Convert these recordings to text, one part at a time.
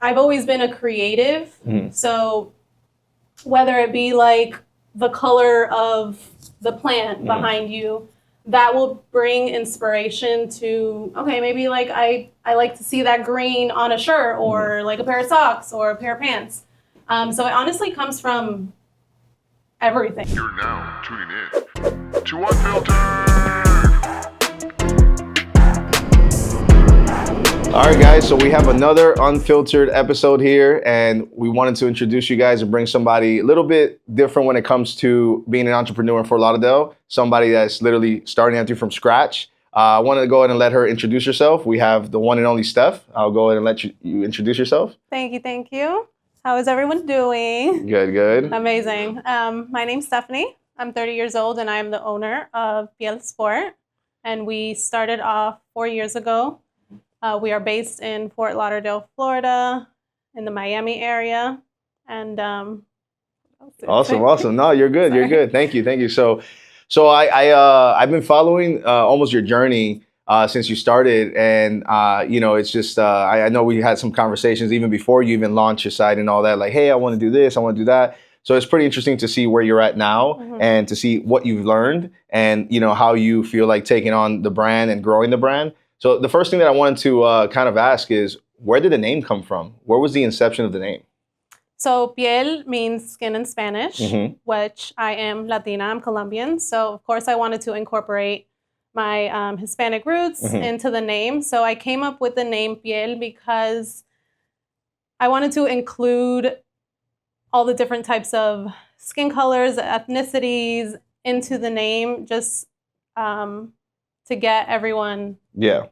I've always been a creative. So whether it be like the color of the plant behind you, that will bring inspiration to, okay, maybe like I like to see that green on a shirt or like a pair of socks or a pair of pants. So it honestly comes from everything. You're now tuning in to Unfiltered. All right, guys, so we have another Unfiltered episode here, and we wanted to introduce you guys and bring somebody a little bit different when it comes to being an entrepreneur in Fort Lauderdale, somebody that's literally starting everything from scratch. I wanted to go ahead and let her introduce herself. We have the one and only Steph. I'll go ahead and let you introduce yourself. Thank you. How is everyone doing? Good. Amazing. My name's Stephanie. I'm 30 years old, and I'm the owner of PIEL Sport. And we started off 4 years ago. We are based in Fort Lauderdale, Florida, in the Miami area. And Awesome. No, you're good. You're good. Thank you. So I've been following almost your journey since you started, and it's just I know we had some conversations even before you even launched your site and all that. Like, hey, I want to do this, I want to do that. So it's pretty interesting to see where you're at now and to see what you've learned and how you feel like taking on the brand and growing the brand. So the first thing that I wanted to kind of ask is, where did the name come from? Where was the inception of the name? So piel means skin in Spanish, which I am Latina, I'm Colombian. So of course I wanted to incorporate my Hispanic roots into the name. So I came up with the name piel because I wanted to include all the different types of skin colors, ethnicities into the name, just to get everyone to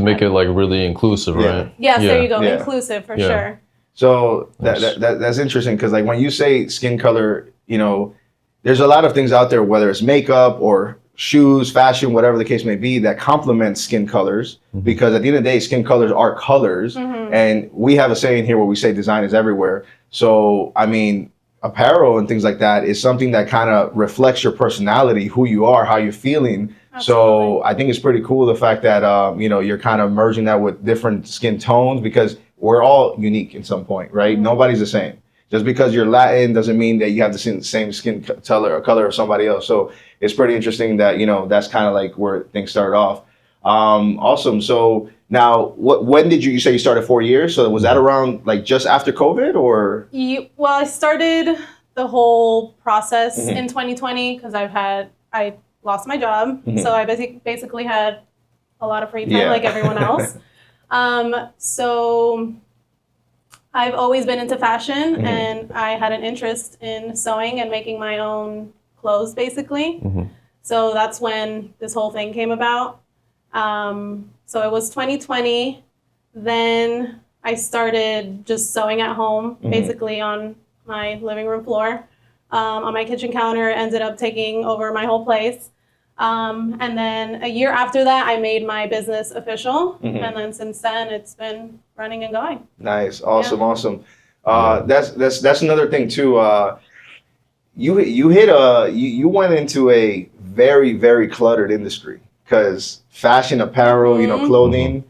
make it like really inclusive, right? Yes, there you go. Inclusive for sure. So that's interesting because like when you say skin color, there's a lot of things out there, whether it's makeup or shoes, fashion, whatever the case may be, that complement skin colors, because at the end of the day, skin colors are colors. And we have a saying here where we say design is everywhere. So, I mean, apparel and things like that is something that kind of reflects your personality, who you are, how you're feeling. Absolutely. So I think it's pretty cool the fact that, you're kind of merging that with different skin tones, because we're all unique in some point, right? Nobody's the same. Just because you're Latin doesn't mean that you have the same skin color or color of somebody else. So it's pretty interesting that, that's kind of like where things started off. Awesome. So now, when did you say you started 4 years? So was that around like just after COVID or? Well, I started the whole process in 2020 because I lost my job. So I basically had a lot of free time like everyone else. So I've always been into fashion and I had an interest in sewing and making my own clothes basically. So that's when this whole thing came about. So it was 2020. Then I started just sewing at home, basically on my living room floor, on my kitchen counter, ended up taking over my whole place. And then a year after that, I made my business official. And then since then, it's been running and going. Nice. Awesome. That's another thing too. You went into a very, very cluttered industry. Because fashion, apparel, clothing,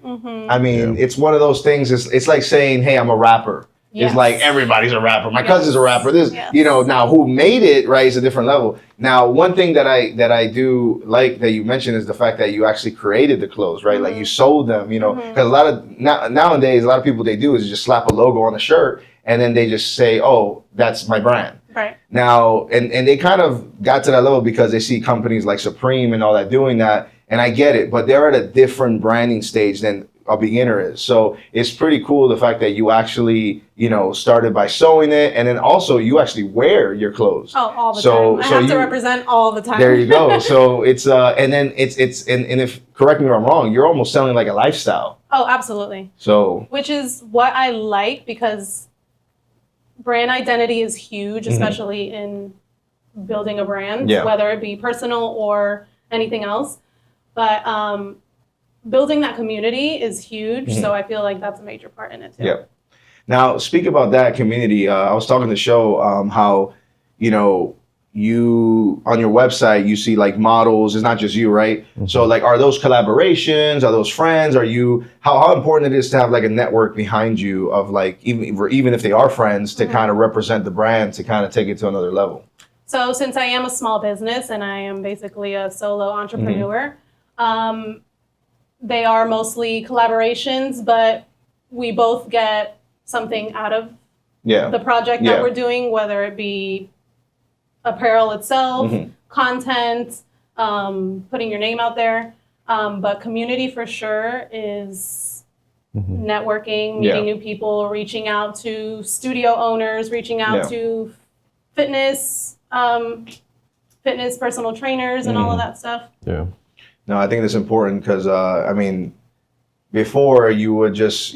I mean, it's one of those things. It's like saying, hey, I'm a rapper. It's like everybody's a rapper. My cousin's a rapper. Now who made it, right, is a different level. Now, one thing that I do like that you mentioned is the fact that you actually created the clothes, right? Like you sold them, because nowadays, a lot of people, they do is just slap a logo on the shirt and then they just say, oh, that's my brand. Right. Now, and they kind of got to that level because they see companies like Supreme and all that doing that. And I get it, but they're at a different branding stage than a beginner is. So it's pretty cool the fact that you actually, started by sewing it, and then also you actually wear your clothes. Oh, all the time. I have to represent all the time. There you go. So it's and then it's and if, correct me if I'm wrong, you're almost selling like a lifestyle. Oh, absolutely. So which is what I like, because brand identity is huge, especially in building a brand, whether it be personal or anything else. But building that community is huge, so I feel like that's a major part in it too. Yeah. Now, speak about that community. I was talking to the show how, you on your website you see like models. It's not just you, right? So like, are those collaborations? Are those friends? Are you how important it is to have like a network behind you of like even if they are friends to kind of represent the brand to kind of take it to another level? So since I am a small business and I am basically a solo entrepreneur, they are mostly collaborations, but we both get something out of the project that we're doing, whether it be apparel itself, content, putting your name out there. But community for sure is networking, meeting new people, reaching out to studio owners, reaching out to fitness personal trainers and all of that stuff. Yeah. No, I think that's important because, I mean, before you would just,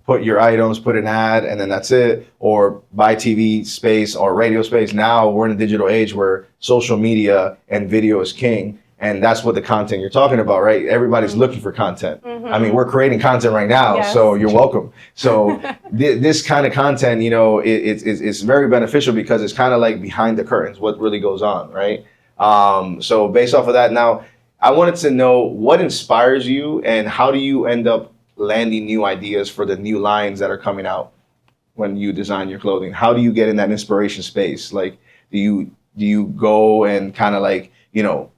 put your items, put an ad, and then that's it, or buy TV space or radio space. Now we're in a digital age where social media and video is king. And that's what the content you're talking about, right? Everybody's looking for content. I mean, we're creating content right now, so you're welcome. So this kind of content, it's very beneficial because it's kind of like behind the curtains, what really goes on, right? So based off of that, now I wanted to know what inspires you and how do you end up landing new ideas for the new lines that are coming out when you design your clothing? How do you get in that inspiration space? Like, do you go and kind of like,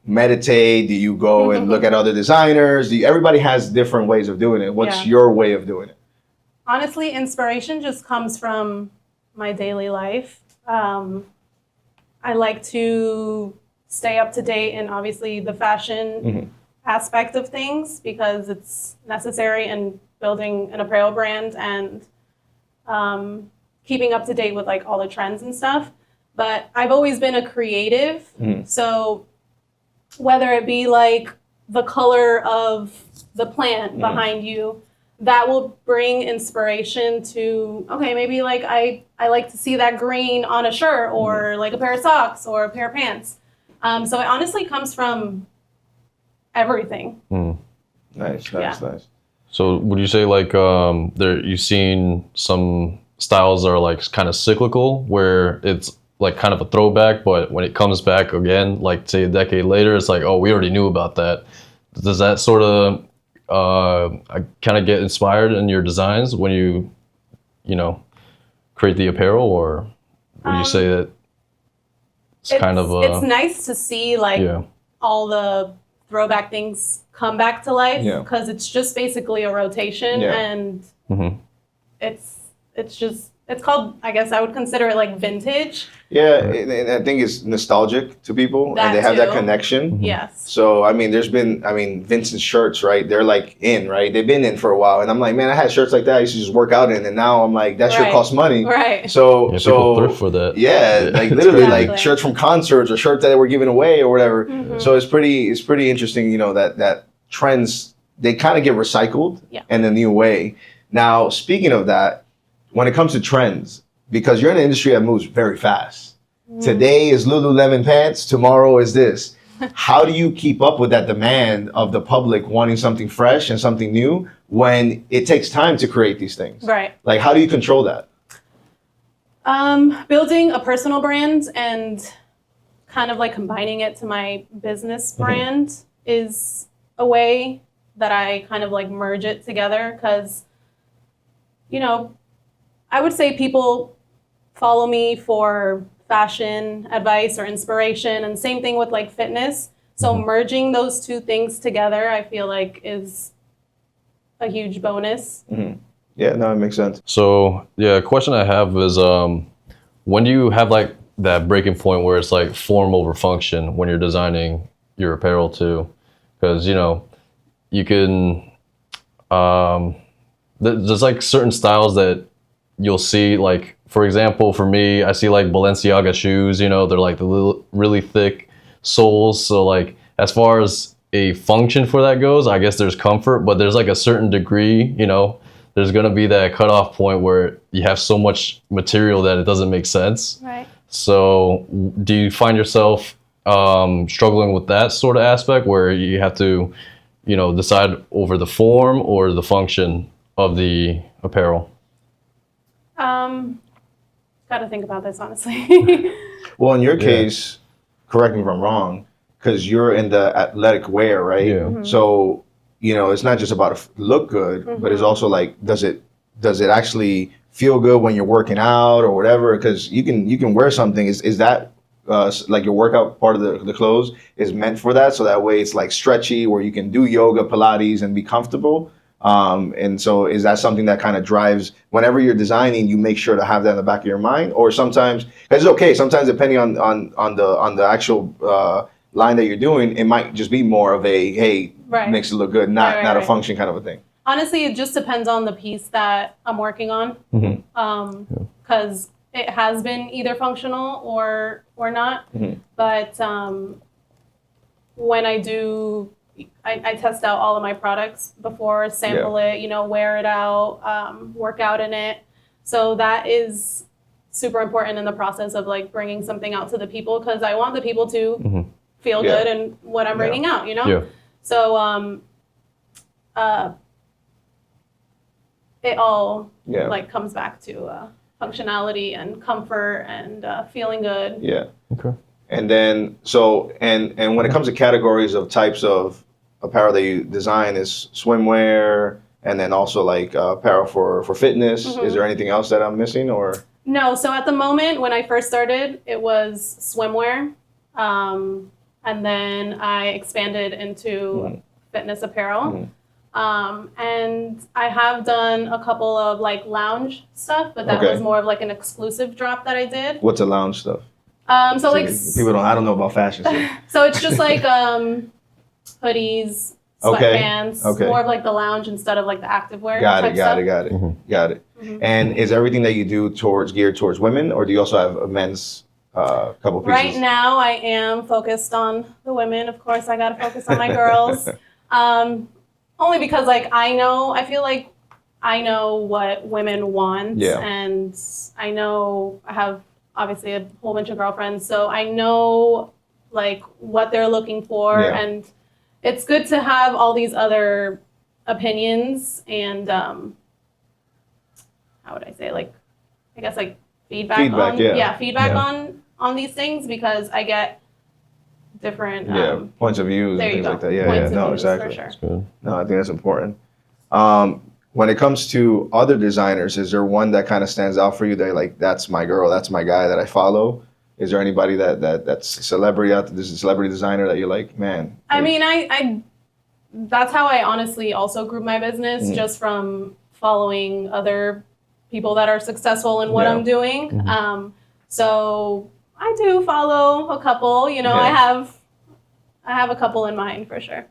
meditate? Do you go and look at other designers? Everybody has different ways of doing it. What's your way of doing it? Honestly, inspiration just comes from my daily life. I like to stay up to date in obviously the fashion aspect of things because it's necessary in building an apparel brand and keeping up to date with like all the trends and stuff. But I've always been a creative. So whether it be like the color of the plant behind you, that will bring inspiration to, okay, maybe like I like to see that green on a shirt or like a pair of socks or a pair of pants. So it honestly comes from everything. Nice. So would you say like you've seen some styles that are like kind of cyclical where it's like kind of a throwback, but when it comes back again, like say a decade later, it's like, oh, we already knew about that. Does that sort of kind of get inspired in your designs when you create the apparel, or would you say that it's kind of it's nice to see like all the throwback things come back to life because it's just basically a rotation and it's called, I guess I would consider it like vintage. Yeah, and I think it's nostalgic to people and they have that connection. Yes. So, I mean, Vincent shirts, right? They're like right? They've been in for a while. And I'm like, man, I had shirts like that I used to just work out in. And now I'm like, that shirt costs money. Right. So people thrift for that. Yeah, like literally like shirts from concerts or shirts that were given away or whatever. So it's pretty interesting, that trends, they kind of get recycled in a new way. Now, speaking of that, when it comes to trends, because you're in an industry that moves very fast. Today is Lululemon pants, tomorrow is this. How do you keep up with that demand of the public wanting something fresh and something new when it takes time to create these things? Right. Like, how do you control that? Building a personal brand and kind of like combining it to my business brand is a way that I kind of like merge it together because, I would say people follow me for fashion advice or inspiration, and same thing with like fitness. So merging those two things together, I feel like is a huge bonus. Yeah, no, it makes sense. So a question I have is when do you have like that breaking point where it's like form over function when you're designing your apparel too? Because you can there's like certain styles that you'll see, like for example, for me, I see like Balenciaga shoes, they're like the really thick soles. So like as far as a function for that goes, I guess there's comfort, but there's like a certain degree, there's gonna be that cutoff point where you have so much material that it doesn't make sense. Right. So do you find yourself struggling with that sort of aspect where you have to, decide over the form or the function of the apparel? Got to think about this, honestly. Well, in your case, correct me if I'm wrong, because you're in the athletic wear, right? Yeah. Mm-hmm. So, you know, it's not just about to look good, but it's also like, does it actually feel good when you're working out or whatever? Because you can wear something. Is that like your workout part of the clothes is meant for that? So that way it's like stretchy where you can do yoga, Pilates, and be comfortable. And so is that something that kind of drives whenever you're designing, you make sure to have that in the back of your mind? Or sometimes, 'cause it's okay, sometimes depending on the actual line that you're doing, it might just be more of a, hey, Right. makes it look good, not Right, not a right. function kind of a thing. Honestly, it just depends on the piece that I'm working on. Because it has been either functional or not. But when I do, I test out all of my products before, sample it, you know, wear it out, work out in it. So that is super important in the process of like bringing something out to the people, because I want the people to feel good in what I'm bringing out, you know? Yeah. So it all like comes back to functionality and comfort and feeling good. Yeah. Okay. And then and when it comes to categories of types of apparel that you design, is swimwear and then also like apparel for fitness. Is there anything else that I'm missing or? No, so at the moment when I first started, it was swimwear. And then I expanded into fitness apparel. And I have done a couple of like lounge stuff, but that was more of like an exclusive drop that I did. What's a lounge stuff? So like I don't know about fashion. so it's just like hoodies, sweatpants, more of like the lounge instead of like the activewear. Got it. And is everything that you do geared towards women, or do you also have a men's couple pieces? Right now, I am focused on the women. Of course, I got to focus on my girls. Only because like I feel like I know what women want, and I know I have obviously a whole bunch of girlfriends, so I know like what they're looking for, and it's good to have all these other opinions and how would I say, like, I guess like feedback on these things, because I get different points of views and things like that. No, exactly. For sure. That's good. No, I think that's important. When it comes to other designers, is there one that kind of stands out for you that like, that's my girl, that's my guy that I follow? Is there anybody that's a celebrity out there, this is a celebrity designer that you're like, man? I mean, I that's how I honestly also grew my business, just from following other people that are successful in what I'm doing. So I do follow a couple, you know, I have a couple in mind for sure.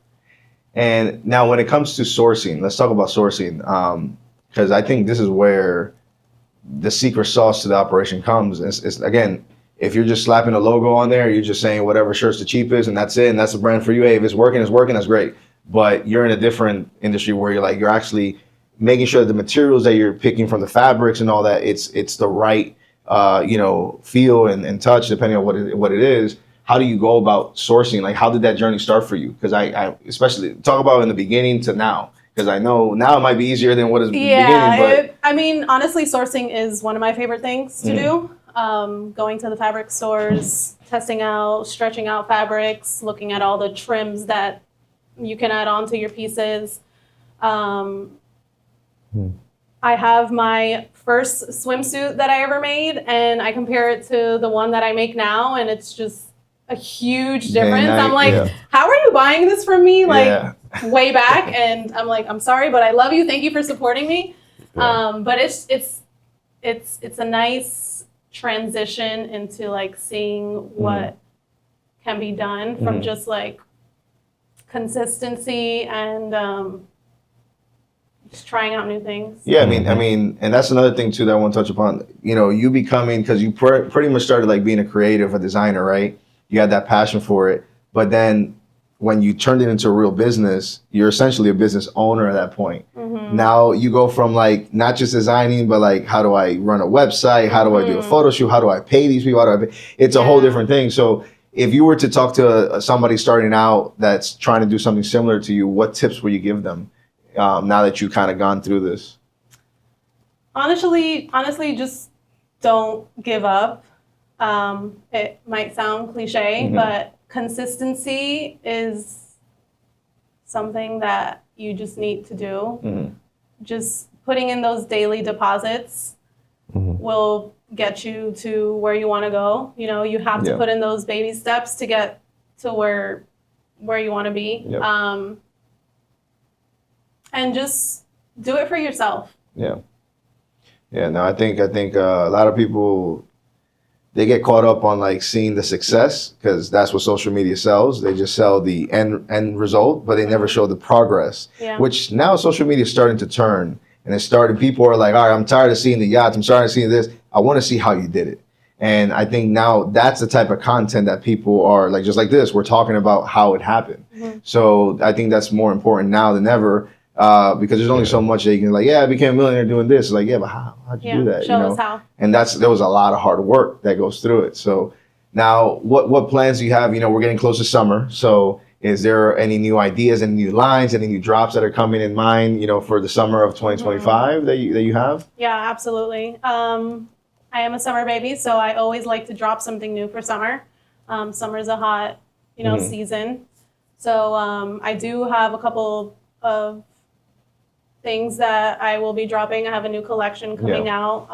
And now when it comes to sourcing, let's talk about sourcing. Because I think this is where the secret sauce to the operation comes. It's again, if you're just slapping a logo on there, you're just saying whatever shirt's the cheapest and that's it, and that's the brand for you. Hey, if it's working, that's great. But you're in a different industry where you're actually making sure that the materials that you're picking from the fabrics and all that, it's the right feel and touch depending on what it is. How do you go about sourcing? Like, how did that journey start for you? Because I especially talk about in the beginning to now, because I know now it might be easier than what is beginning. But I mean, honestly, sourcing is one of my favorite things to do. Going to the fabric stores, testing out, stretching out fabrics, looking at all the trims that you can add on to your pieces. I have my first swimsuit that I ever made, and I compare it to the one that I make now, and it's just a huge difference. I'm like, how are you buying this from me? Like way back. And I'm like, I'm sorry, but I love you. Thank you for supporting me. But it's a nice transition into like seeing what can be done from just like consistency and just trying out new things. Yeah, I mean, and that's another thing too that I want to touch upon. You know, you becoming, because you pretty much started like being a creative, a designer, right? You had that passion for it, but then when you turned it into a real business, you're essentially a business owner at that point. Now you go from like not just designing, but like, how do I run a website? How do I do a photo shoot? How do I pay these people? How do I pay? It's a whole different thing. So if you were to talk to somebody starting out that's trying to do something similar to you, what tips would you give them now that you've kind of gone through this? Honestly, just don't give up. It might sound cliche, but consistency is something that you just need to do. Just putting in those daily deposits will get you to where you want to go. You know, you have to put in those baby steps to get to where you want to be. And just do it for yourself. Yeah. No, I think a lot of people, they get caught up on like seeing the success because that's what social media sells. They just sell the end result, but they never show the progress. Which now social media is starting to turn, and it's starting. People are like, all right, I'm tired of seeing the yachts. I'm tired of seeing this. I want to see how you did it. And I think now that's the type of content that people are like, just like this. We're talking about how it happened. So I think that's more important now than ever. Because there's only so much that you can like, yeah, I became a millionaire doing this. It's like, yeah, but how'd you do that? Show us how. And there was a lot of hard work that goes through it. So now what plans do you have? You know, we're getting close to summer. So is there any new ideas, any new lines, any new drops that are coming in mind, you know, for the summer of 2025 that you have? Yeah, absolutely. I am a summer baby, so I always like to drop something new for summer. Summer's a hot, season. So I do have a couple of things that I will be dropping. I have a new collection coming out.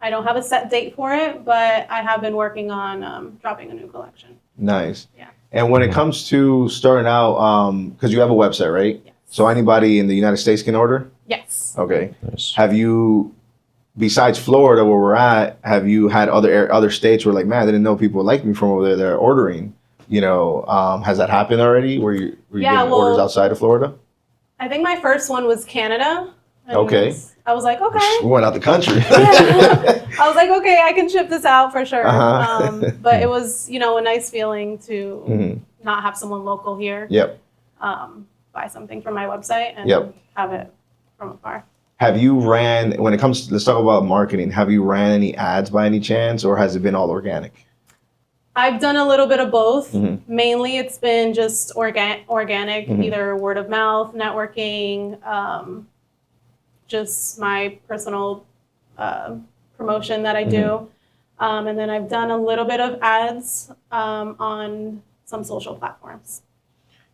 I don't have a set date for it, but I have been working on dropping a new collection. Nice. Yeah. And when it comes to starting out, because you have a website, right? Yes. So anybody in the United States can order? Yes. Okay. Nice. Have you, besides Florida where we're at, have you had other states where like, man, I didn't know people like me from over there that are ordering? You know, has that happened already? Where you getting orders outside of Florida? I think my first one was Canada. Okay. I was like, okay. We went out the country. I was like, okay, I can ship this out for sure. But it was, a nice feeling to not have someone local here. Buy something from my website and have it from afar. Have you when it comes to, let's talk about marketing, have you ran any ads by any chance, or has it been all organic? I've done a little bit of both. Mainly it's been just organic, either word of mouth, networking, just my personal promotion that I do. And then I've done a little bit of ads on some social platforms.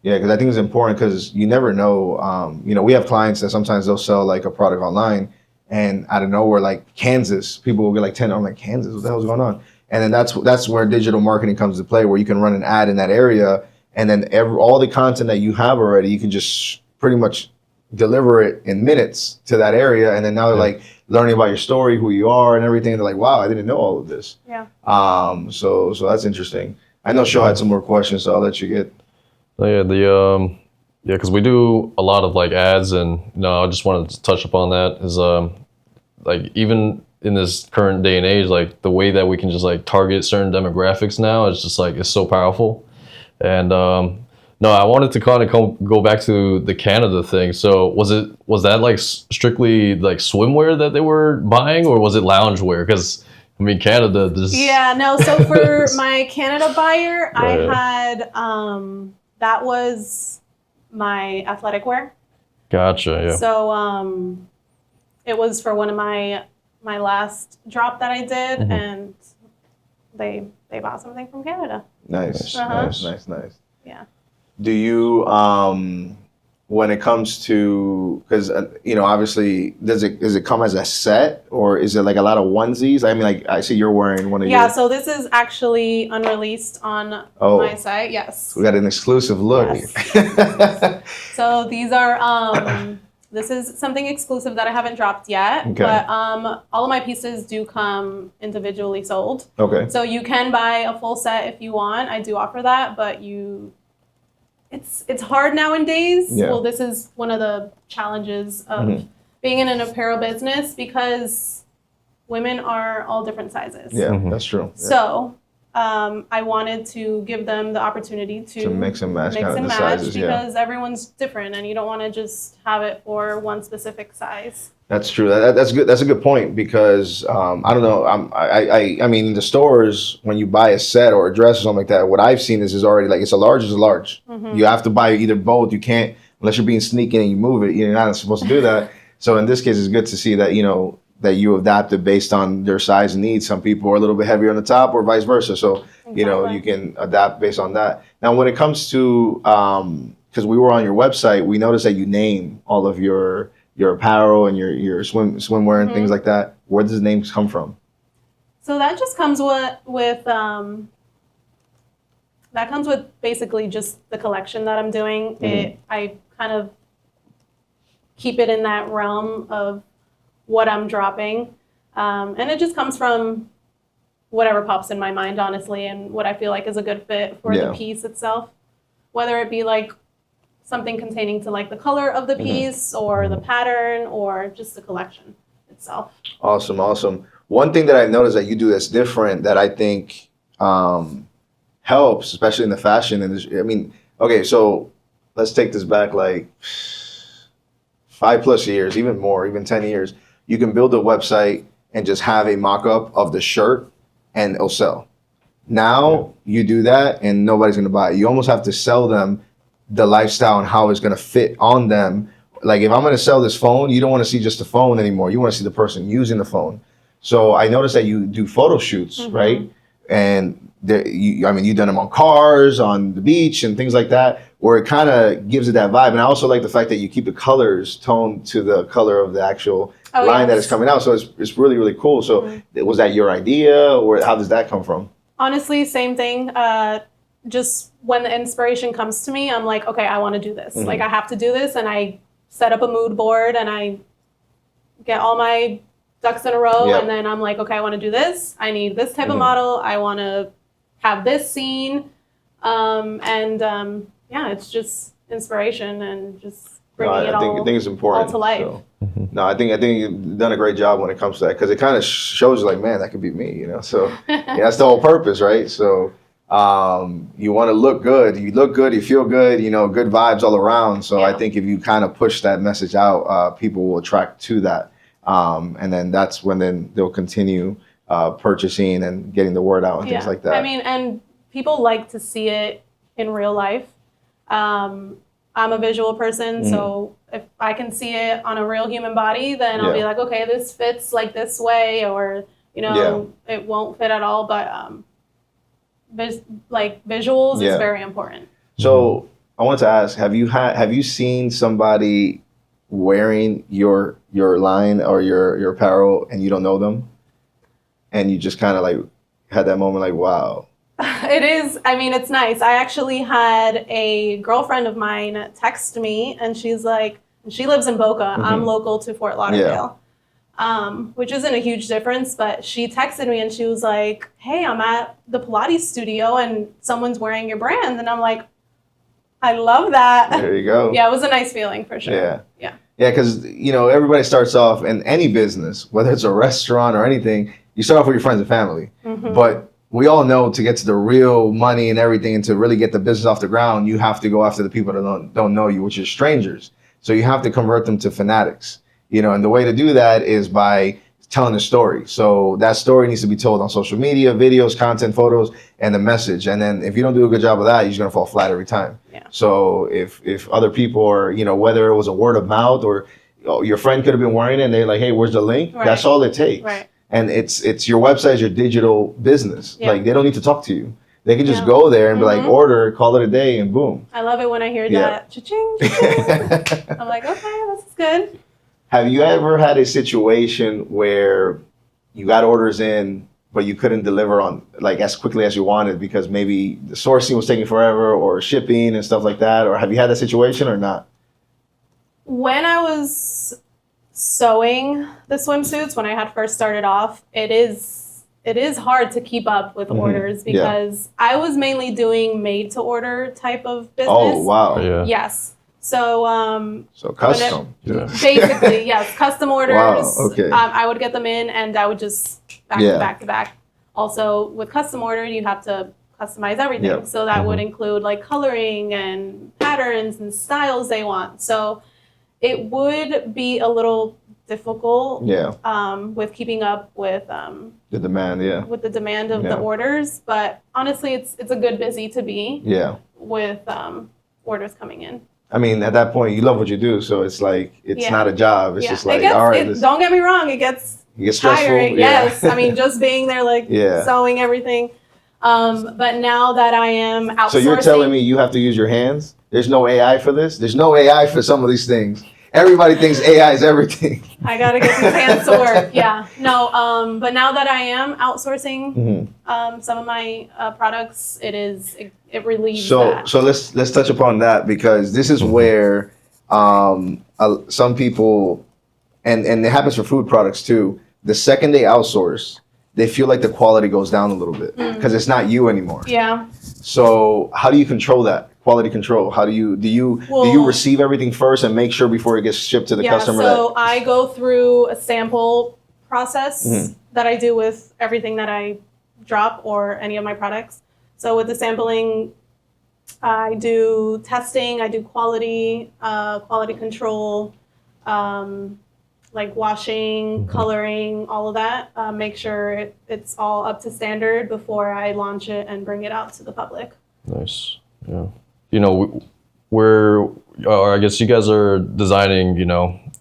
Yeah, because I think it's important because you never know. We have clients that sometimes they'll sell like a product online and out of nowhere, like Kansas, people will get like 10. I'm like, Kansas, what the hell's going on? And then that's where digital marketing comes to play, where you can run an ad in that area, and then all the content that you have already, you can just pretty much deliver it in minutes to that area. And then now they're like learning about your story, who you are, and everything. They're like, wow, I didn't know all of this. Yeah. So that's interesting. I know Sho had some more questions, so I'll let you get. Because we do a lot of like ads, and I just wanted to touch upon that is like even in this current day and age, like the way that we can just like target certain demographics now is just like, it's so powerful. And I wanted to kind of go back to the Canada thing. So was that like strictly like swimwear that they were buying, or was it loungewear? Because I mean, Canada, so for my Canada buyer, I had that was my athletic wear. Gotcha. Yeah. So it was for one of my last drop that I did, and they bought something from Canada. Nice. Nice. Yeah. Do you when it comes to, because obviously does it come as a set, or is it like a lot of onesies? I mean, like I see you're wearing one of your. So this is actually unreleased on my site. Yes. We got an exclusive look. Yes. So these are this is something exclusive that I haven't dropped yet. Okay. But all of my pieces do come individually sold. Okay. So you can buy a full set if you want. I do offer that, but it's hard nowadays. Yeah. Well, this is one of the challenges of being in an apparel business, because women are all different sizes. Yeah, that's true. Yeah. So I wanted to give them the opportunity to mix and match sizes, because everyone's different, and you don't want to just have it for one specific size. That's true. That's good. That's a good point, because I don't know. I mean, in the stores, when you buy a set or a dress or something like that, what I've seen is already like, it's a large is a large. You have to buy either both. You can't, unless you're being sneaky and you move it. You're not supposed to do that. So in this case, it's good to see that that you adapted based on their size and needs. Some people are a little bit heavier on the top or vice versa. So, you know, you can adapt based on that. Now, when it comes to, because we were on your website, we noticed that you name all of your apparel and your swimwear and things like that. Where does the names come from? So that just comes with basically just the collection that I'm doing. I kind of keep it in that realm of what I'm dropping. And it just comes from whatever pops in my mind, honestly, and what I feel like is a good fit for the piece itself. Whether it be like something containing to like the color of the piece or the pattern or just the collection itself. Awesome, awesome. One thing that I noticed that you do that's different that I think helps, especially in the fashion industry. I mean, okay, so let's take this back like 5+ years, even more, even 10 years. You can build a website and just have a mock-up of the shirt and it'll sell. Now you do that and nobody's gonna buy it. You almost have to sell them the lifestyle and how it's gonna fit on them. Like if I'm gonna sell this phone, you don't wanna see just the phone anymore. You wanna see the person using the phone. So I noticed that you do photo shoots, right? And you've done them on cars, on the beach and things like that, where it kind of gives it that vibe. And I also like the fact that you keep the colors toned to the color of the actual line that is coming out. So it's really, really cool. So was that your idea or how does that come from? Honestly, same thing. Just when the inspiration comes to me, I'm like, okay, I want to do this. Like I have to do this. And I set up a mood board and I get all my ducks in a row. And then I'm like, okay, I want to do this. I need this type of model. I want to have this scene. Yeah, it's just inspiration and just bringing it all, I think it's important, all to life. So. No, I think you've done a great job when it comes to that because it kind of shows you like, man, that could be me, you know. So that's the whole purpose, right? So you want to look good. You look good, you feel good, you know, good vibes all around. So I think if you kind of push that message out, people will attract to that. And then that's when they'll continue purchasing and getting the word out and things like that. I mean, and people like to see it in real life. I'm a visual person, so if I can see it on a real human body, then I'll be like, okay, this fits like this way, or you know, it won't fit at all. But visuals is very important. So I want to ask, have you seen somebody wearing your line or your apparel and you don't know them, and you just kind of like had that moment like, wow? It is. I mean, it's nice. I actually had a girlfriend of mine text me, and she's like, she lives in Boca. I'm local to Fort Lauderdale, which isn't a huge difference. But she texted me, and she was like, "Hey, I'm at the Pilates studio, and someone's wearing your brand." And I'm like, "I love that." There you go. Yeah, it was a nice feeling for sure. Yeah, because you know everybody starts off in any business, whether it's a restaurant or anything. You start off with your friends and family, but we all know to get to the real money and everything and to really get the business off the ground, you have to go after the people that don't know you, which are strangers. So you have to convert them to fanatics, you know, and the way to do that is by telling a story. So that story needs to be told on social media, videos, content, photos, and the message. And then if you don't do a good job of that, you're just going to fall flat every time. So if other people are, you know, whether it was a word of mouth or your friend could have been wearing it and they're like, hey, where's the link? That's all it takes. And it's your website, your digital business. Like they don't need to talk to you. They can just go there and be like, order, call it a day, and boom. I love it when I hear that. Cha-ching, cha-ching. I'm like, okay, this is good. Have you ever had a situation where you got orders in, but you couldn't deliver on like as quickly as you wanted because maybe the sourcing was taking forever or shipping and stuff like that? Or have you had that situation or not? When I was sewing the swimsuits, when I had first started off, it is hard to keep up with orders because I was mainly doing made to order type of business. Oh, wow. Yes. So custom. Basically, yes, custom orders. Wow, okay. I would get them in and I would just back to back. Also, with custom order, you have to customize everything. So that would include like coloring and patterns and styles they want. So it would be a little difficult with keeping up with the demand, with the demand of the orders. But honestly, it's a good busy to be with orders coming in. I mean, at that point, you love what you do, so it's like it's not a job. It's just like, all right. Don't get me wrong, it gets You get stressful. tiring. Yes, I mean, just being there, like Yeah. sewing everything. But now that I am outsourcing, So you're telling me you have to use your hands? There's no AI for this? There's no AI for some of these things. Everybody thinks AI is everything. I gotta get these hands to work. Yeah, no. But now that I am outsourcing some of my products, it relieves that. So let's touch upon that, because this is where some people, and it happens for food products too. The second they outsource, they feel like the quality goes down a little bit because it's not you anymore. Yeah. So how do you control that? Quality control. How do you receive everything first and make sure before it gets shipped to the customer? So I go through a sample process that I do with everything that I drop or any of my products. So with the sampling, I do testing, I do quality control, like washing, coloring, all of that. Make sure it's all up to standard before I launch it and bring it out to the public. Nice. Yeah. You know, or I guess you guys are designing,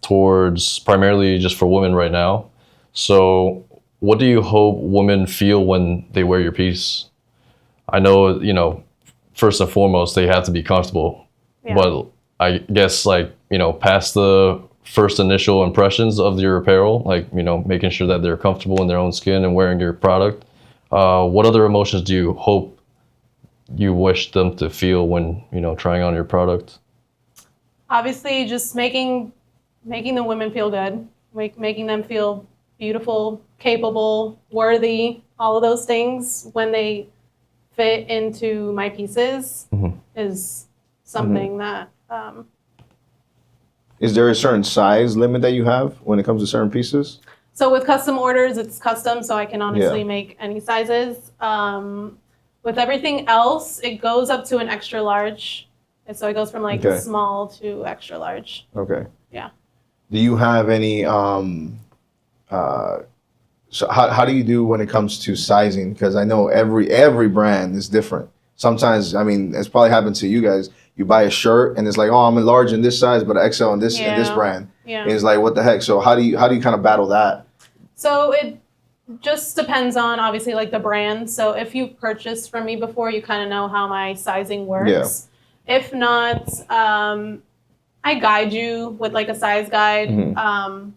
towards primarily just for women right now. So what do you hope women feel when they wear your piece? I know, first and foremost, they have to be comfortable. Yeah. But I guess past the first initial impressions of your apparel, making sure that they're comfortable in their own skin and wearing your product, what other emotions do you hope you wish them to feel when trying on your product? Obviously, just making the women feel good, making them feel beautiful, capable, worthy, all of those things when they fit into my pieces is something that. Is there a certain size limit that you have when it comes to certain pieces? So with custom orders, it's custom, so I can honestly make any sizes. With everything else, it goes up to an extra large. And so it goes from small to extra large. Okay. Yeah. Do you have any, so how do you do when it comes to sizing? Because I know every brand is different. Sometimes, I mean, it's probably happened to you guys. You buy a shirt and it's like, oh, I'm a large in this size, but XL in this brand. Yeah. And it's like, what the heck? So how do you kind of battle that? So it just depends on obviously the brand. So if you purchased from me before, you kind of know how my sizing works. Yeah. If not, I guide you with a size guide. I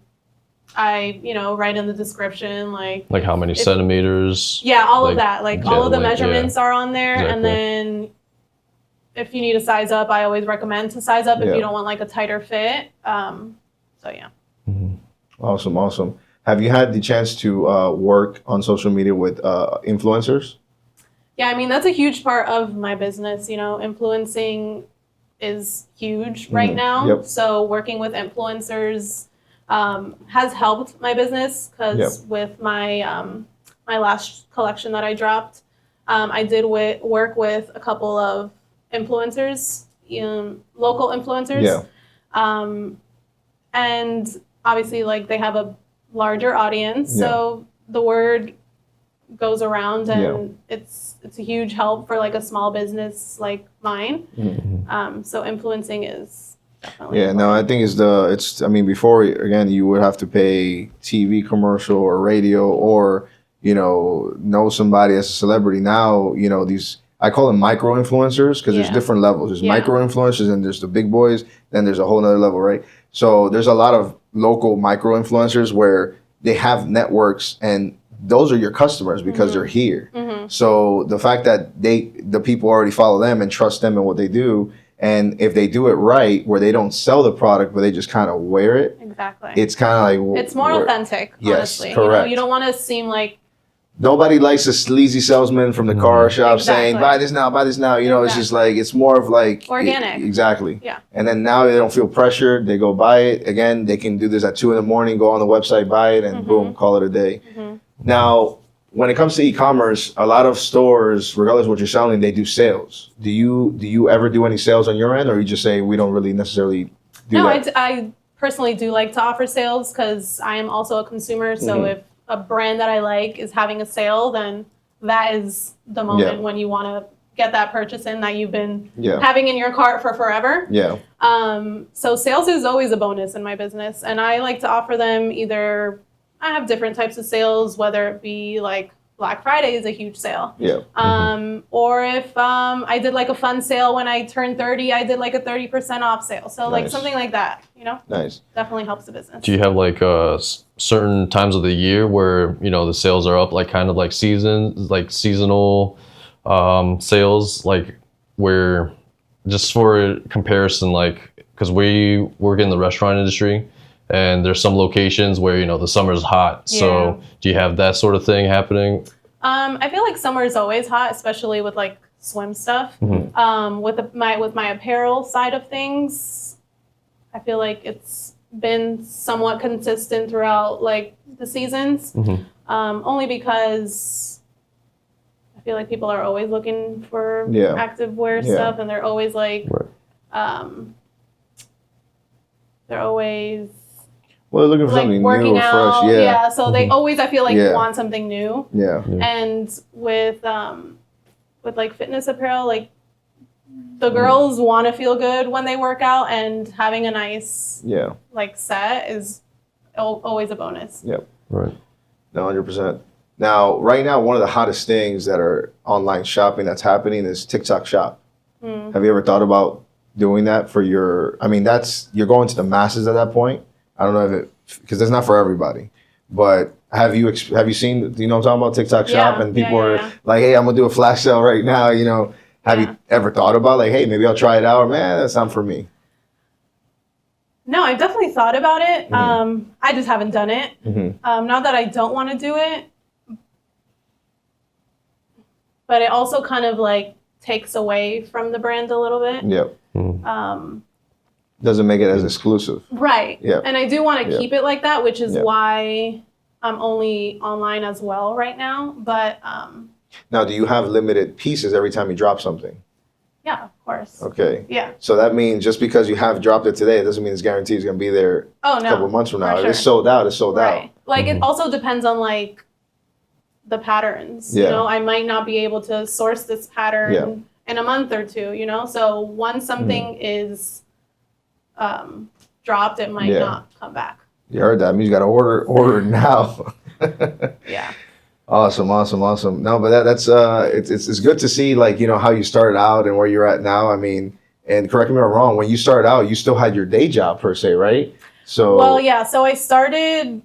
write in the description like how many centimeters. Yeah, all of that. All of the measurements are on there. Exactly. And then if you need to size up, I always recommend to size up if you don't want a tighter fit. So yeah. Awesome. Have you had the chance to work on social media with influencers? Yeah, I mean, that's a huge part of my business. Influencing is huge right now. Yep. So working with influencers has helped my business because with my my last collection that I dropped, I did work with a couple of influencers, local influencers. Yeah. And obviously, they have a larger audience, so the word goes around, and it's a huge help for a small business like mine. So influencing is definitely important. No, I think before again you would have to pay TV commercial or radio or know somebody as a celebrity. Now these, I call them micro influencers because there's different levels. There's micro influencers and there's the big boys. Then there's a whole nother level, right? So there's a lot of local micro influencers where they have networks and those are your customers because they're here. So the fact that the people already follow them and trust them and what they do, and if they do it right, where they don't sell the product but they just kind of wear it, exactly, it's kind of it's more authentic. Honestly, correct. You don't want to seem like. Nobody likes a sleazy salesman from the car shop saying, buy this now. It's just it's more of organic. Exactly. Yeah. And then now they don't feel pressured. They go buy it. Again, they can do this at 2 a.m, go on the website, buy it, and boom, call it a day. Now, when it comes to e-commerce, a lot of stores, regardless of what you're selling, they do sales. Do you ever do any sales on your end, or you just say we don't really necessarily do that? No, I personally do like to offer sales because I am also a consumer. So if a brand that I like is having a sale, then that is the moment when you want to get that purchase in that you've been having in your cart for forever. Yeah. So sales is always a bonus in my business, and I like to offer them either I have different types of sales, whether it be like Black Friday is a huge sale. Yeah. Or if I did like a fun sale when I turned 30, I did like a 30% off sale. So like Nice. something like that, you know, Nice. definitely helps the business. Do you have like certain times of the year where the sales are up, like kind of like seasonal sales, like where, just for comparison, like because we work in the restaurant industry, and there's some locations where the summer's hot. So do you have that sort of thing happening? I feel like summer is always hot, especially with like swim stuff. With my apparel side of things, I feel like it's been somewhat consistent throughout like the seasons. Only because I feel like people are always looking for active wear stuff, and they're always like, they're always Well, they're looking for like something working new or out. fresh. Yeah. So they always, I feel like, want something new. Yeah. And with like fitness apparel, like the girls want to feel good when they work out, and having a nice like set is always a bonus. Yep. Right. No, 100%. Now, right now, one of the hottest things that are online shopping that's happening is TikTok Shop. Have you ever thought about doing that for your? I mean, you're going to the masses at that point. I don't know because it's not for everybody. But have you seen? Do you know what I'm talking about? TikTok Shop, and people are like, "Hey, I'm gonna do a flash sale right now." Have you ever thought about like, "Hey, maybe I'll try it out"? Or, man, that's not for me. No, I've definitely thought about it. I just haven't done it. Not that I don't want to do it, but it also kind of like takes away from the brand a little bit. Yep. Doesn't make it as exclusive. Right. Yeah. And I do want to keep it like that, which is why I'm only online as well right now. But now, do you have limited pieces every time you drop something? yeah, of course. Okay. Yeah. So that means just because you have dropped it today, it doesn't mean it's guaranteed it's going to be there a couple of months from now. For If sure. it's sold out, it's sold Right. out. Like it also depends on like the patterns. Yeah. I might not be able to source this pattern in a month or two, So once something is dropped, it might not come back. You heard that. It means you got to order now. Yeah. Awesome. No, but that's it's good to see like how you started out and where you're at now. I mean, and correct me if I'm wrong. When you started out, you still had your day job per se, right? So well, yeah. So I started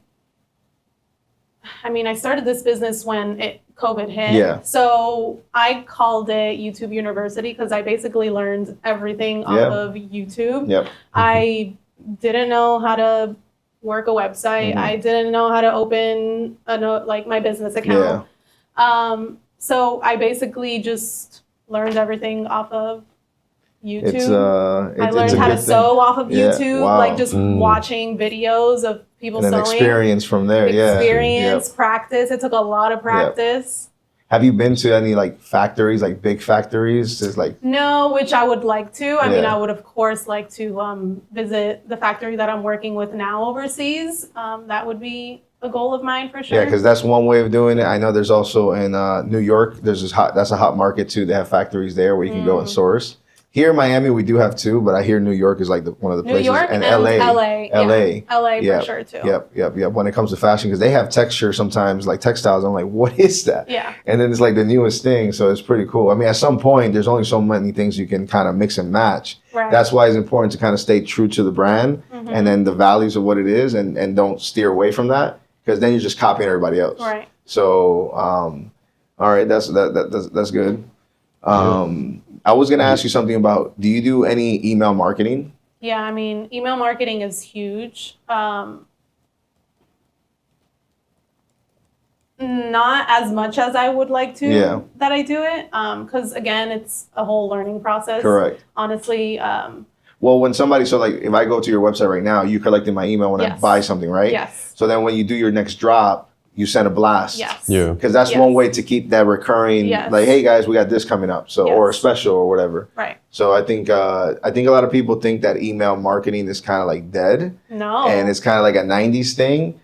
this business when COVID hit. Yeah. So I called it YouTube University because I basically learned everything off of YouTube. Yep. I didn't know how to work a website. I didn't know how to open my business account. So I basically just learned everything off of YouTube. I learned how to sew off of YouTube, like just watching videos of people and sewing. Experience from there. Experience, practice. It took a lot of practice. Have you been to any like factories, like big factories? There's like no, which I would like to. I mean, I would of course like to visit the factory that I'm working with now overseas. That would be a goal of mine for sure. Yeah, because that's one way of doing it. I know there's also in New York. That's a hot market too. They have factories there where you can go and source. Here in Miami, we do have two, but I hear New York is like one of the places. New York and LA. LA for sure too. Yep. When it comes to fashion, because they have texture sometimes, like textiles. I'm like, what is that? Yeah. And then it's like the newest thing, so it's pretty cool. I mean, at some point, there's only so many things you can kind of mix and match. Right. That's why it's important to kind of stay true to the brand and then the values of what it is, and don't steer away from that, because then you're just copying everybody else. Right. So, all right, that's good. I was going to ask you something about, do you do any email marketing? Yeah, I mean, email marketing is huge. Not as much as I would like to that I do it. Because again, it's a whole learning process. Correct. Honestly. Well, when somebody, so like if I go to your website right now, you collected my email when I buy something, right? Yes. So then when you do your next drop, you send a blast. Yes. Yeah. Because that's one way to keep that recurring, like, hey guys, we got this coming up, so or a special or whatever. Right. So I think a lot of people think that email marketing is kind of like dead. No. And it's kind of like a 90s thing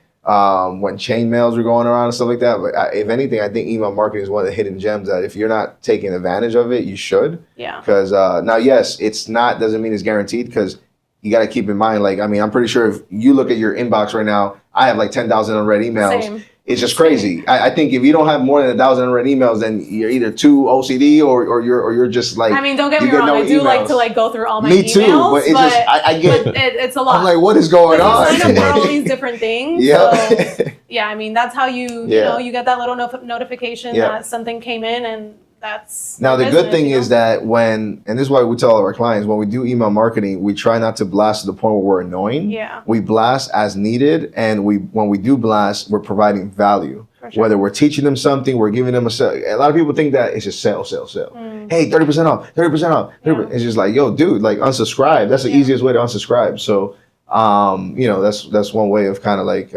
when chain mails were going around and stuff like that. But if anything, I think email marketing is one of the hidden gems that if you're not taking advantage of it, you should. Yeah. Because now, yes, doesn't mean it's guaranteed, because you got to keep in mind, like, I mean, I'm pretty sure if you look at your inbox right now, I have like 10,000 unread emails. Same. It's just crazy. I think if you don't have more than 1,000 unread emails, then you're either too OCD or you're just like. I mean, don't get me you wrong. no I do emails. like to like go through all my Me emails. too, but it's just I get. But it's a lot. I'm like, what is going on? You sign up for all these different things. Yeah. So, yeah, I mean, that's how you know, you get that little notification that something came in, and that's now the business, good thing you know? is that and this is why we tell all our clients, when we do email marketing, we try not to blast to the point where we're annoying. Yeah. We blast as needed, and when we do blast, we're providing value. For sure. Whether we're teaching them something, we're giving them a lot of people think that it's just sell. Hey, 30% off, 30% off. 30%. Yeah. It's just like, yo, dude, like unsubscribe. That's the easiest way to unsubscribe. So, you know, that's one way of kind of like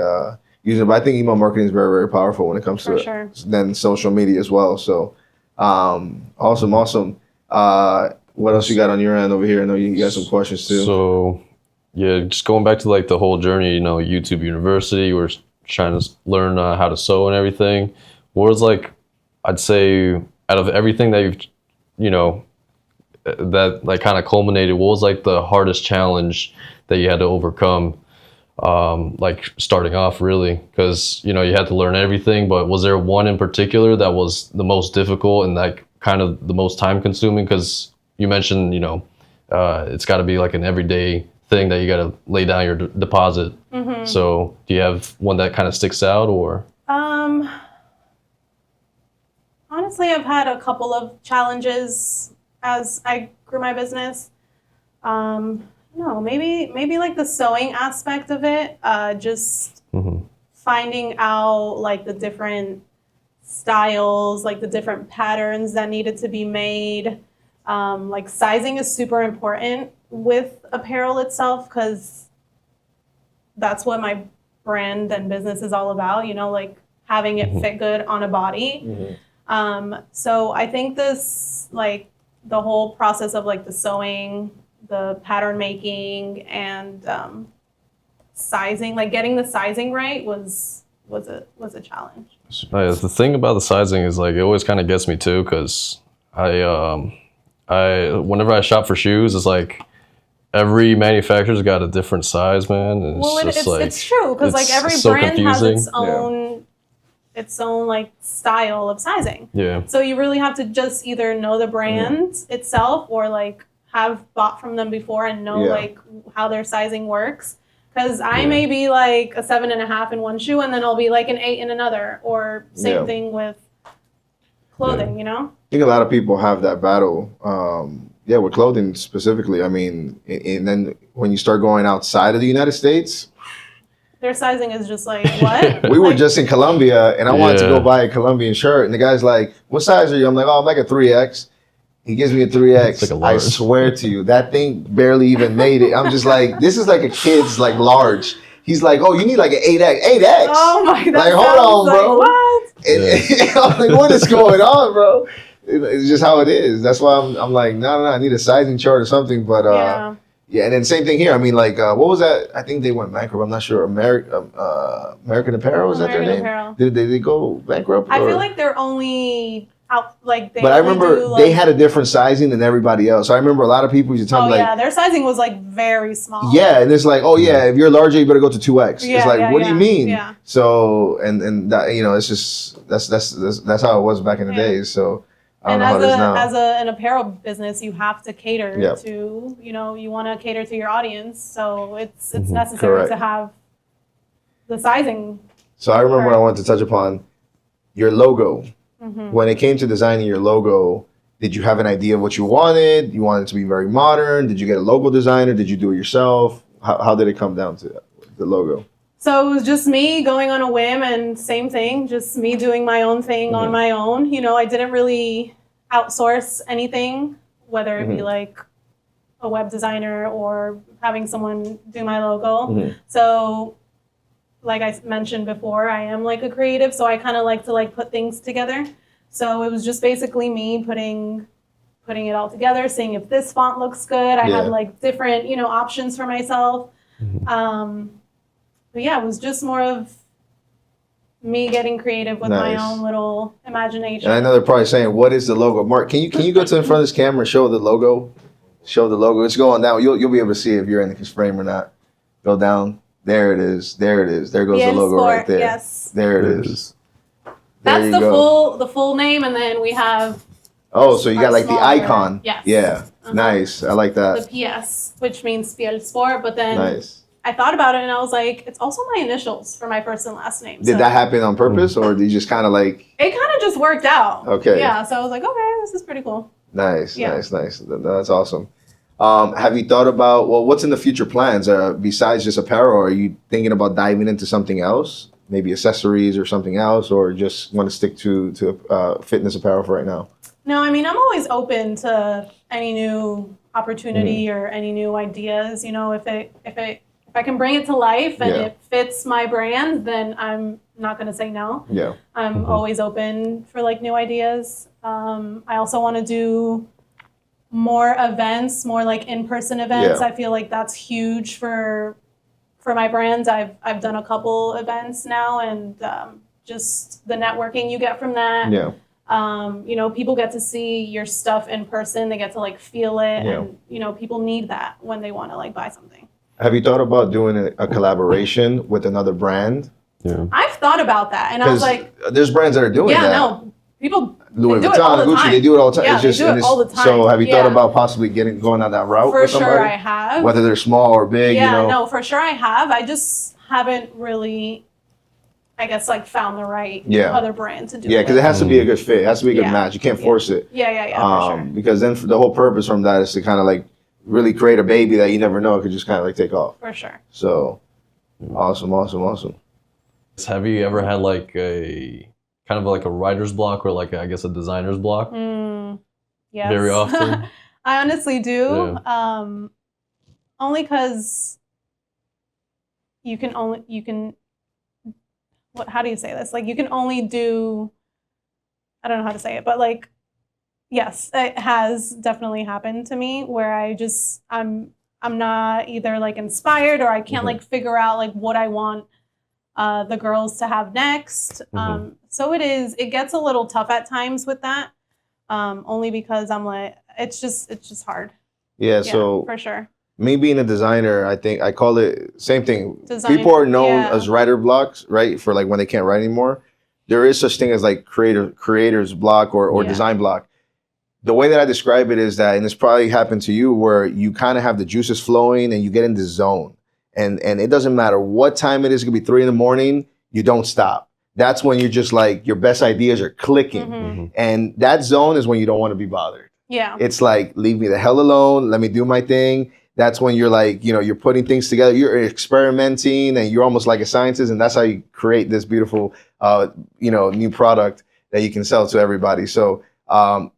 using it. But I think email marketing is very, very powerful when it comes to then social media as well. So, awesome. What else you got on your end over here? I know you got some questions too. So, yeah, just going back to like the whole journey, you know, YouTube University, we're trying to learn how to sew and everything. What was like, I'd say out of everything that you've, you know, that like kind of culminated, what was like the hardest challenge that you had to overcome? Like starting off really, because, you know, you had to learn everything, but was there one in particular that was the most difficult and like kind of the most time consuming? Because you mentioned, you know, it's got to be like an everyday thing that you got to lay down your deposit. Mm-hmm. So do you have one that kind of sticks out or? Honestly, I've had a couple of challenges as I grew my business. No, maybe like the sewing aspect of it, just finding out like the different styles, like the different patterns that needed to be made. Like sizing is super important with apparel itself, because that's what my brand and business is all about, you know, like having it fit good on a body. So I think this, like the whole process of like the sewing, the pattern making, and sizing, like getting the sizing right was a challenge. The thing about the sizing is like it always kind of gets me too, because I whenever I shop for shoes, it's like every manufacturer's got a different size, man. And Well, it's just like it's true, because like every so brand confusing. has its own like style of sizing. Yeah. So you really have to just either know the brand itself, or like have bought from them before and know like how their sizing works. Because I may be like a 7.5 in one shoe, and then I'll be like an 8 in another, or same thing with clothing, you know? I think a lot of people have that battle. With clothing specifically. I mean, and then when you start going outside of the United States, their sizing is just like, what? we were just in Colombia, and I wanted to go buy a Colombian shirt, and the guy's like, "What size are you?" I'm like, "Oh, I'm like a 3X." He gives me a 3X. Like a I large. swear to you, that thing barely even made it. I'm just like, this is like a kid's like large. He's like, "Oh, you need like an 8X." 8X. Oh my God. Like, hold on, bro. What? And I'm like, what is going on, bro? It's just how it is. That's why I'm like, no, I need a sizing chart or something. But and then same thing here. I mean, like, what was that? I think they went bankrupt. I'm not sure. American Apparel, is that their name? Apparel. Did they go bankrupt? I feel like they're only out, like, they But I only remember do, they like, had a different sizing than everybody else. So I remember a lot of people used to tell me, like, their sizing was like very small. yeah, and it's like, oh yeah, if you're larger, you better go to 2X. Yeah, it's like, what do you mean? Yeah. So and that, you know, it's just that's how it was back in the days. So I don't know how it is now. As an apparel business, you have to cater to, you know, you want to cater to your audience. So it's necessary to have the sizing. So I remember when I wanted to touch upon your logo. When it came to designing your logo, did you have an idea of what you wanted? You wanted it to be very modern? Did you get a logo designer? Did you do it yourself? How did it come down to the logo? So it was just me going on a whim, and same thing, just me doing my own thing on my own. You know, I didn't really outsource anything, whether it be like a web designer or having someone do my logo. So like I mentioned before, I am like a creative, so I kind of like to like put things together. So it was just basically me putting it all together, seeing if this font looks good. I had like different, you know, options for myself. But yeah, it was just more of me getting creative with my own little imagination. And I know they're probably saying, "What is the logo?" Mark, can you go to in front of this camera and show the logo? Show the logo. It's going down. You'll be able to see if you're in the frame or not. Go down. There it is. There it is. There goes the PIEL logo Sport, right there. yes. There it is. There That's you the go. full name, and then we have Oh, so you got like the smaller- icon. Yes. Yeah. Uh-huh. Nice. I like the that. PS, which means PIEL Sport. But then Nice. I thought about it, and I was like, it's also my initials for my first and last name. Did so that happen on purpose, or did you just kind of like? It kind of just worked out. Okay. Yeah. So I was like, okay, this is pretty cool. Nice, Yeah. nice. That's awesome. Have you thought about, well, what's in the future plans besides just apparel? Are you thinking about diving into something else, maybe accessories or something else, or just want to stick to fitness apparel for right now? No, I mean, I'm always open to any new opportunity or any new ideas. You know, if I can bring it to life and Yeah. it fits my brand, then I'm not going to say no. Yeah. I'm always open for like new ideas. I also want to do more events, more like in-person events. Yeah. I feel like that's huge for my brands. I've done a couple events now, and just the networking you get from that. Yeah. You know, people get to see your stuff in person. They get to like feel it, Yeah. and you know, people need that when they want to like buy something. Have you thought about doing a collaboration with another brand? Yeah. I've thought about that, and I was Because like, there's brands that are doing yeah, that. no, people Louis they do it all Vuitton, the Gucci, time. they do it all the time. Yeah, It's just, they do it and it's- all the time. So have you thought Yeah. about possibly going down that route For with sure, somebody? I have. Whether they're small or big, Yeah, you know? no, for sure I have. I just haven't really, I guess, like found the right Yeah. other brand to do Yeah, it because with. it has to be a good fit. It has to be a good Yeah. match. You can't Yeah. force it. Yeah, for sure. Because then the whole purpose from that is to kind of like really create a baby that you never know it could just kind of like take off. For sure. So awesome. Have you ever had like a kind of like a writer's block or like I guess a designer's block? Yes. Very often. I honestly do. Only because you can how do you say this? Like you can only do, I don't know how to say it, but like, yes, it has definitely happened to me where I'm not either like inspired or I can't like figure out like what I want the girls to have next. So it gets a little tough at times with that. Only because I'm like, it's just hard. Yeah, so for sure. me being a designer, I think I call it same thing. Design, People are known yeah. as writer blocks, right? For like when they can't write anymore. There is such thing as like creator's block or Yeah. design block. The way that I describe it is that, and this probably happened to you, where you kind of have the juices flowing and you get in the zone. And it doesn't matter what time it is, it could be 3 a.m, you don't stop. That's when you're just like, your best ideas are clicking. And that zone is when you don't want to be bothered. Yeah. It's like, leave me the hell alone, let me do my thing. That's when you're like, you know, you're putting things together, you're experimenting, and you're almost like a scientist, and that's how you create this beautiful, new product that you can sell to everybody. So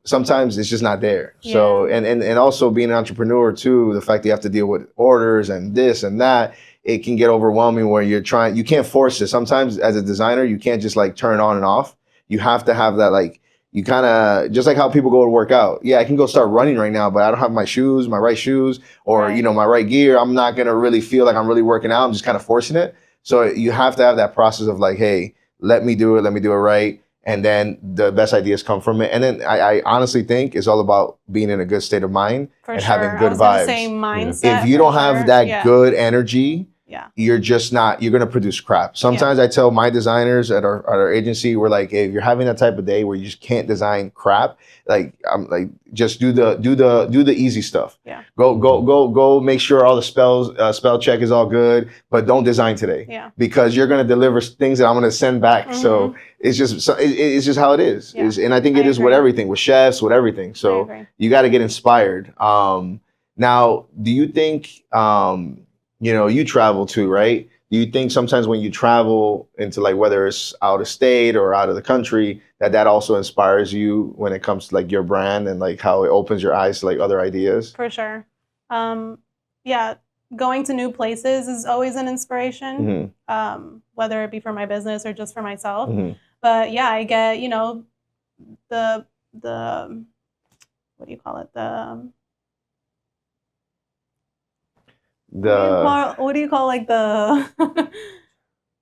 sometimes it's just not there. Yeah. So, and also being an entrepreneur too, the fact that you have to deal with orders and this and that, it can get overwhelming where you can't force it. Sometimes as a designer, you can't just like turn on and off. You have to have that, like, you kind of, just like how people go to work out. Yeah, I can go start running right now, but I don't have my right shoes, or, Right. my right gear. I'm not going to really feel like I'm really working out. I'm just kind of forcing it. So you have to have that process of like, hey, let me do it right. And then the best ideas come from it. And then I honestly think it's all about being in a good state of mind For and sure. having good I was gonna vibes. say mindset. If you for don't have sure. that Yeah. good energy, Yeah. you're going to produce crap. Sometimes I tell my designers at our agency, we're like, hey, if you're having that type of day where you just can't design crap, like, I'm like, just do the easy stuff. Yeah. Go make sure all the spell check is all good, but don't design today. Yeah. Because you're going to deliver things that I'm going to send back. So it's just how it is. Yeah. And I think it is with agree. everything, with chefs, with everything. I So agree. you got to get inspired. Now, do you think, you travel too, right? Do you think sometimes when you travel into, like, whether it's out of state or out of the country, that also inspires you when it comes to like your brand and like how it opens your eyes to like other ideas? For sure. Yeah. Going to new places is always an inspiration, whether it be for my business or just for myself. But yeah, I get, the what do you call it? What do you call like the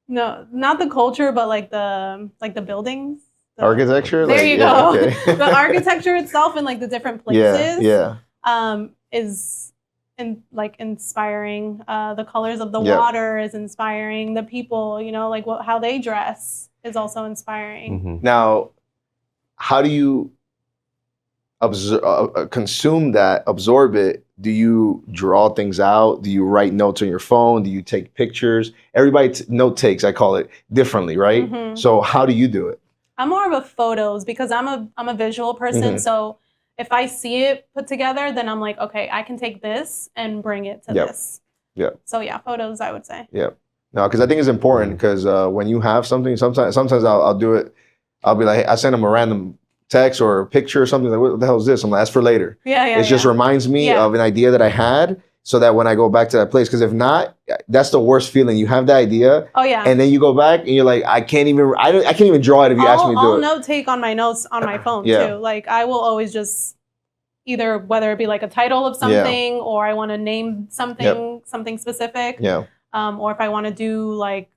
no, not the culture, but like the buildings. Architecture? There Like, you yeah, go. okay. The architecture itself and like the different places. Yeah. Is inspiring. The colors of the Yeah. water is inspiring. The people, like how they dress is also inspiring. Now, how do you consume that, absorb it? Do you draw things out? Do you write notes on your phone? Do you take pictures? Everybody note takes, I call it, differently, right? Mhm. So how do you do it? I'm more of a photos because I'm a visual person. Mhm. So if I see it put together, then I'm like, okay, I can take this and bring it to Yep. this. Yep. So yeah, photos, I would say. Yeah. No, because I think it's important because when you have something, sometimes I'll do it. I'll be like, hey, I send them a random text or a picture or something like, what the hell is this? I'm like, that's for later. Yeah. It just reminds me Yeah. of an idea that I had, so that when I go back to that place, because if not, that's the worst feeling. You have the idea, Oh yeah. and then you go back and you're like, I can't even draw it if you ask me to do I'll it. note take on my notes on my phone Yeah. too. Like I will always just either whether it be like a title of something or I want to name something specific. Yeah. Or if I want to do like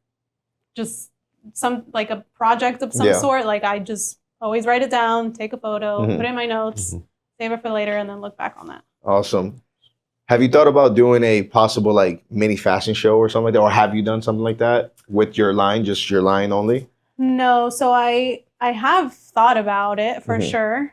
just some like a project of some Yeah. sort, like I just always write it down, take a photo, Mhm. put it in my notes, save it for later, and then look back on that. Awesome. Have you thought about doing a possible like mini fashion show or something like that, or have you done something like that with your line, just your line only? No, so I have thought about it for Mhm. sure.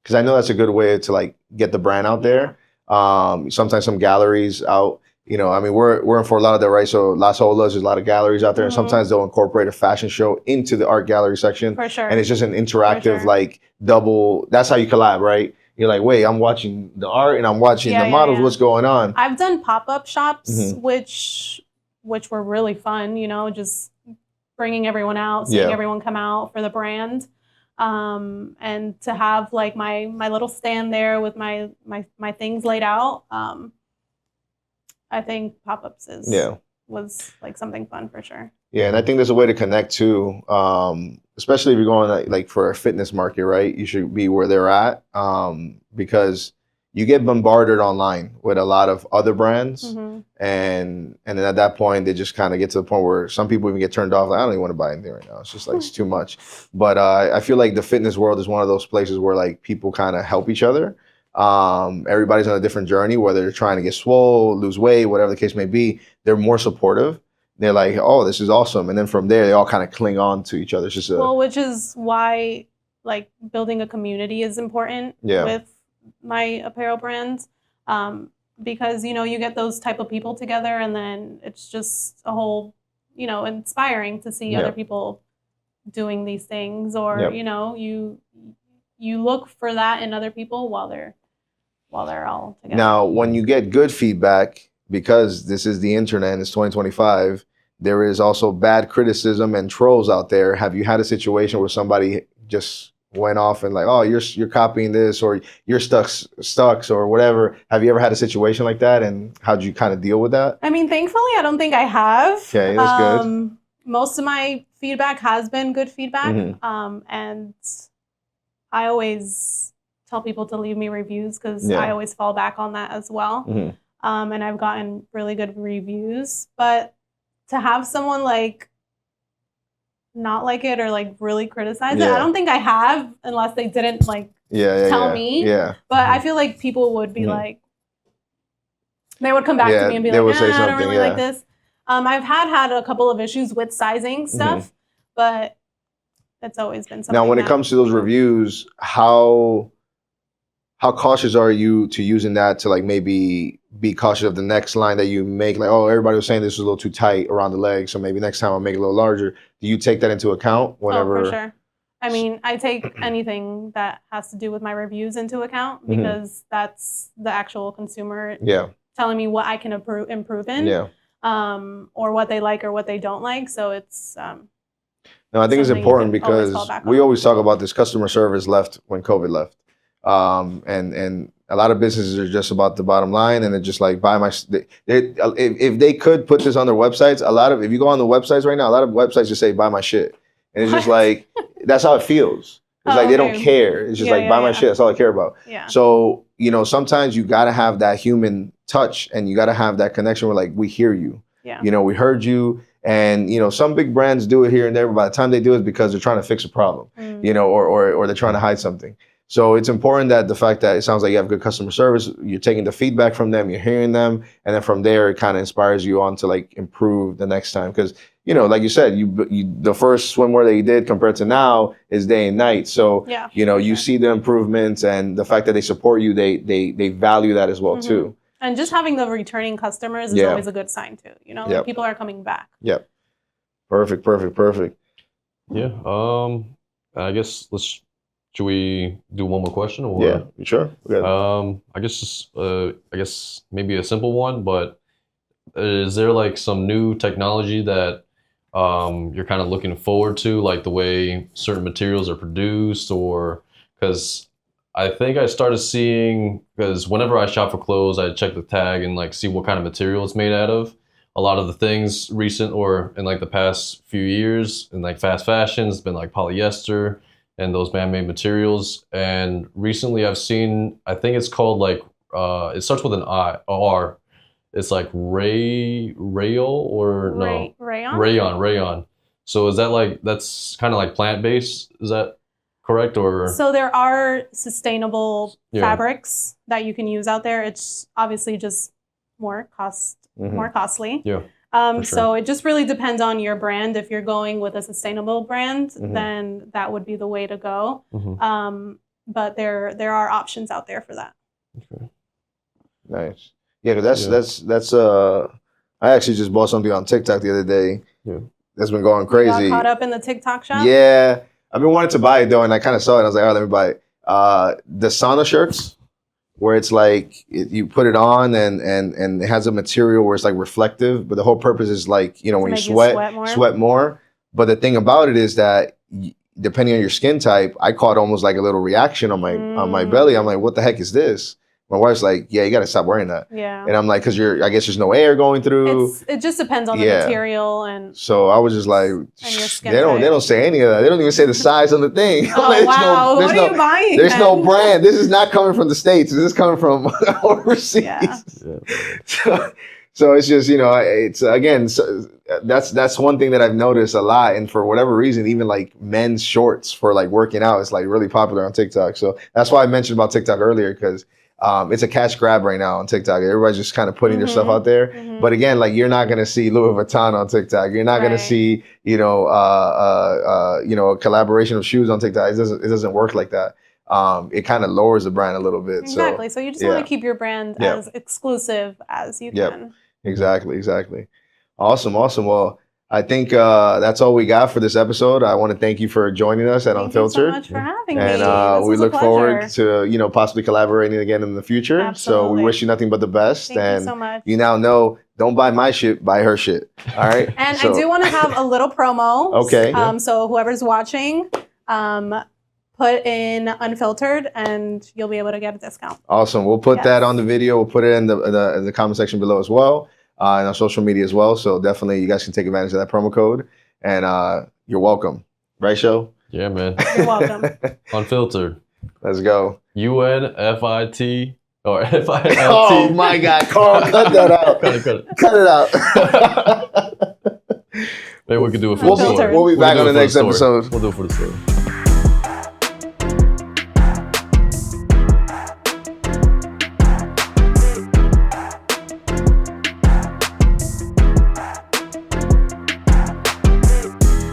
Because I know that's a good way to like get the brand out there. Sometimes some galleries out, I mean, we're in Fort Lauderdale, right? So Las Olas, there's a lot of galleries out there, and Mhm. sometimes they'll incorporate a fashion show into the art gallery section, For sure. and it's just an interactive sure. like double. That's how you collab, right? You're like, wait, I'm watching the art and I'm watching Yeah, the yeah, models. yeah. What's going on? I've done pop-up shops, Mhm. which were really fun, just bringing everyone out, seeing Yeah. everyone come out for the brand. And to have like my little stand there with my things laid out. I think pop-ups was like something fun for sure. Yeah, and I think there's a way to connect too, especially if you're going like for a fitness market, right? You should be where they're at, because you get bombarded online with a lot of other brands, Mhm. and then at that point they just kind of get to the point where some people even get turned off. Like, I don't even want to buy anything right now. It's just like it's too much. But I feel like the fitness world is one of those places where like people kind of help each other. Everybody's on a different journey, whether they're trying to get swole, lose weight, whatever the case may be. They're more supportive. They're like, oh, this is awesome. And then from there, they all kind of cling on to each other. It's just Which is why like building a community is important Yeah. with my apparel brands. Because, you get those type of people together and then it's just a whole, inspiring to see Yeah. other people doing these things or, Yep. you look for that in other people while they're all together. Now, when you get good feedback, because this is the internet and it's 2025, there is also bad criticism and trolls out there. Have you had a situation where somebody just went off and like, oh, you're copying this or you're stuck or whatever? Have you ever had a situation like that, and how'd you kind of deal with that? I mean, thankfully, I don't think I have. Okay, that's good. Most of my feedback has been good feedback. Mhm. And I always tell people to leave me reviews because Yeah. I always fall back on that as well. Mhm. And I've gotten really good reviews. But to have someone like not like it or like really criticize it, Yeah. I don't think I have unless they didn't like Yeah, tell me. Yeah. But I feel like people would be Mhm. like, they would come back Yeah, to me and be they like, would say I don't something, really yeah. like this. I've had a couple of issues with sizing stuff, but it's always been something. Now, when it that- comes to those reviews, how cautious are you to using that to like maybe be cautious of the next line that you make? Like, oh, everybody was saying this was a little too tight around the leg, so maybe next time I'll make it a little larger. Do you take that into account whenever? Oh, for sure. I mean, I take anything that has to do with my reviews into account because that's the actual consumer Yeah. telling me what I can improve in, Yeah. or what they like or what they don't like. So it's No, I think it's something you important can always because fall back we on. always talk about this customer service left when COVID left. And a lot of businesses are just about the bottom line, and they're just like, buy my. If they could put this on their websites, if you go on the websites right now, a lot of websites just say, buy my shit. And it's just What? like, that's how it feels. It's Oh, like they don't okay. care. It's just Yeah, like, yeah, buy my yeah. shit. That's all I care about. yeah. So, sometimes you got to have that human touch, and you got to have that connection where like, we hear you. Yeah. We heard you. And, some big brands do it here and there, but by the time they do it, it's because they're trying to fix a problem, Mm. or they're trying to hide something. So it's important that the fact that it sounds like you have good customer service, you're taking the feedback from them, you're hearing them, and then from there it kind of inspires you on to like improve the next time. Because like you said, you the first swimwear that you did compared to now is day and night. So Yeah, you see the improvements, and the fact that they support you, they value that as well too. And just having the returning customers is always a good sign too. Like people are coming back. Yep. Perfect. Yeah. I guess should we do one more question? Or? Yeah, sure. I guess maybe a simple one, but is there like some new technology that you're kind of looking forward to, like the way certain materials are produced, or because I think I started seeing, because whenever I shop for clothes, I check the tag and like see what kind of material it's made out of. A lot of the things recent or in like the past few years in like fast fashion has been like polyester and those man-made materials. And recently I've seen, I think it's called like, it starts with an R. It's like rayon. So is that like, that's kind of like plant-based? Is that correct? Or so there are sustainable fabrics that you can use out there. It's obviously just more costly. Yeah. Sure. So it just really depends on your brand. If you're going with a sustainable brand, then that would be the way to go. But there are options out there for that. Okay. Nice. Yeah, because that's I actually just bought something on TikTok the other day. Yeah. That's been going crazy. You got caught up in the TikTok shop? Yeah. I've been wanting to buy it though, and I kind of saw it and I was like, all right, let me buy it. The sauna shirts, where it's like you put it on and it has a material where it's like reflective, but the whole purpose is like, when you sweat more. But the thing about it is that depending on your skin type, I caught almost like a little reaction on my belly. I'm like, what the heck is this? My wife's like, yeah, you got to stop wearing that. Yeah. And I'm like, I guess there's no air going through. It just depends on the material and. So I was just like, they don't say any of that. They don't even say the size on the thing. Oh, like, wow. What are you buying? There's no brand. This is not coming from the States. This is coming from overseas. Yeah. So it's just, it's again, that's one thing that I've noticed a lot. And for whatever reason, even like men's shorts for like working out is like really popular on TikTok. So that's why I mentioned about TikTok earlier, because it's a cash grab right now on TikTok. Everybody's just kind of putting their stuff out there. But again, like you're not going to see Louis Vuitton on TikTok. You're not going to see, a collaboration of shoes on TikTok. It doesn't work like that. It kind of lowers the brand a little bit. Exactly. So you just want to keep your brand as exclusive as you can. Exactly. Awesome. Well, I think that's all we got for this episode. I want to thank you for joining us at Unfiltered. Thank you so much for having me. And we look forward to possibly collaborating again in the future. Absolutely. So we wish you nothing but the best. Thank you so much. You now know, don't buy my shit, buy her shit. All right. And I do want to have a little promo. Okay. So whoever's watching, put in Unfiltered and you'll be able to get a discount. Awesome. We'll put that on the video. We'll put it in the comment section below as well. And on social media as well. So definitely you guys can take advantage of that promo code. And you're welcome. Right, Sho? Yeah, man. You're welcome. Unfiltered. Let's go. UNFIT or FILT. Oh my God, Carl, cut that out. Cut it out. Maybe we could do it for the story. We'll be back on the next episode. We'll do it for the story.